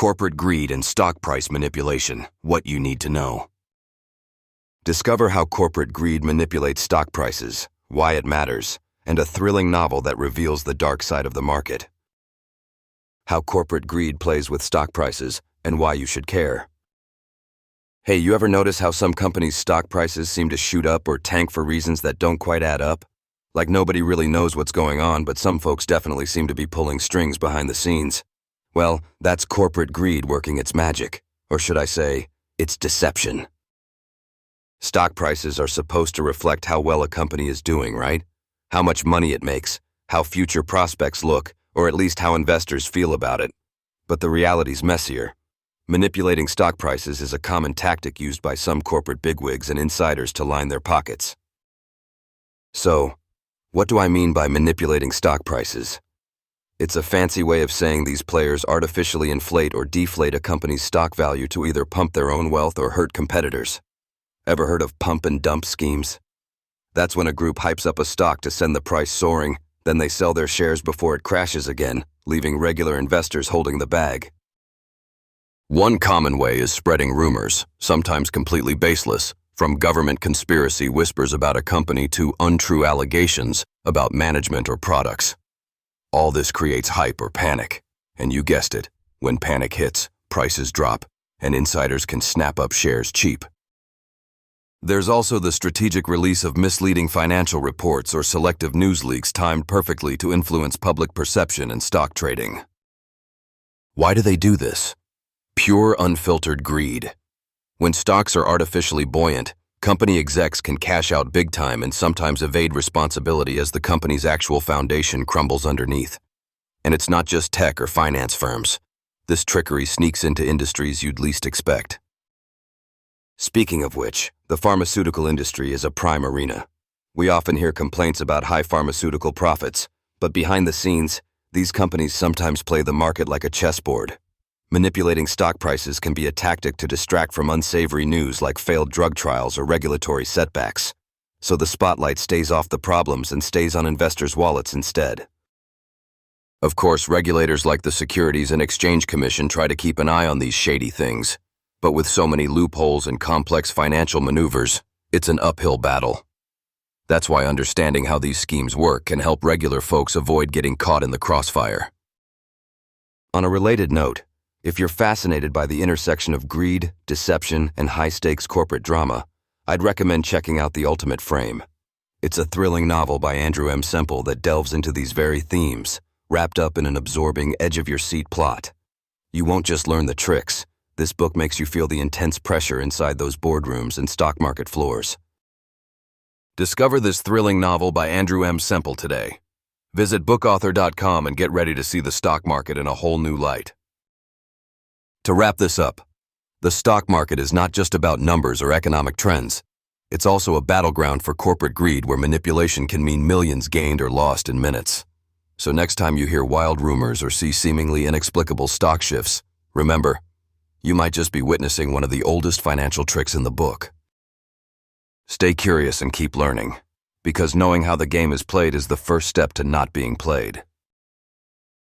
Corporate greed and stock price manipulation, what you need to know. Discover how corporate greed manipulates stock prices, why it matters, and a thrilling novel that reveals the dark side of the market. How corporate greed plays with stock prices, and why you should care. Hey, you ever notice how some companies' stock prices seem to shoot up or tank for reasons that don't quite add up? Like nobody really knows what's going on, but some folks definitely seem to be pulling strings behind the scenes. Well, that's corporate greed working its magic, or should I say, its deception. Stock prices are supposed to reflect how well a company is doing, right? How much money it makes, how future prospects look, or at least how investors feel about it. But the reality's messier. Manipulating stock prices is a common tactic used by some corporate bigwigs and insiders to line their pockets. So, what do I mean by manipulating stock prices? It's a fancy way of saying these players artificially inflate or deflate a company's stock value to either pump their own wealth or hurt competitors. Ever heard of pump and dump schemes? That's when a group hypes up a stock to send the price soaring, then they sell their shares before it crashes again, leaving regular investors holding the bag. One common way is spreading rumors, sometimes completely baseless, from government conspiracy whispers about a company to untrue allegations about management or products. All this creates hype or panic, and you guessed it, when panic hits, prices drop, and insiders can snap up shares cheap. There's also the strategic release of misleading financial reports or selective news leaks timed perfectly to influence public perception and stock trading. Why do they do this? Pure unfiltered greed. When stocks are artificially buoyant, company execs can cash out big time and sometimes evade responsibility as the company's actual foundation crumbles underneath. And it's not just tech or finance firms. This trickery sneaks into industries you'd least expect. Speaking of which, the pharmaceutical industry is a prime arena. We often hear complaints about high pharmaceutical profits, but behind the scenes, these companies sometimes play the market like a chessboard. Manipulating stock prices can be a tactic to distract from unsavory news like failed drug trials or regulatory setbacks, so the spotlight stays off the problems and stays on investors' wallets instead. Of course, regulators like the Securities and Exchange Commission try to keep an eye on these shady things, but with so many loopholes and complex financial maneuvers, it's an uphill battle. That's why understanding how these schemes work can help regular folks avoid getting caught in the crossfire. On a related note, if you're fascinated by the intersection of greed, deception, and high-stakes corporate drama, I'd recommend checking out The Ultimate Frame. It's a thrilling novel by Andrew M. Semple that delves into these very themes, wrapped up in an absorbing, edge-of-your-seat plot. You won't just learn the tricks. This book makes you feel the intense pressure inside those boardrooms and stock market floors. Discover this thrilling novel by Andrew M. Semple today. Visit bookauthor.com and get ready to see the stock market in a whole new light. To wrap this up, the stock market is not just about numbers or economic trends. It's also a battleground for corporate greed where manipulation can mean millions gained or lost in minutes. So next time you hear wild rumors or see seemingly inexplicable stock shifts, remember, you might just be witnessing one of the oldest financial tricks in the book. Stay curious and keep learning, because knowing how the game is played is the first step to not being played.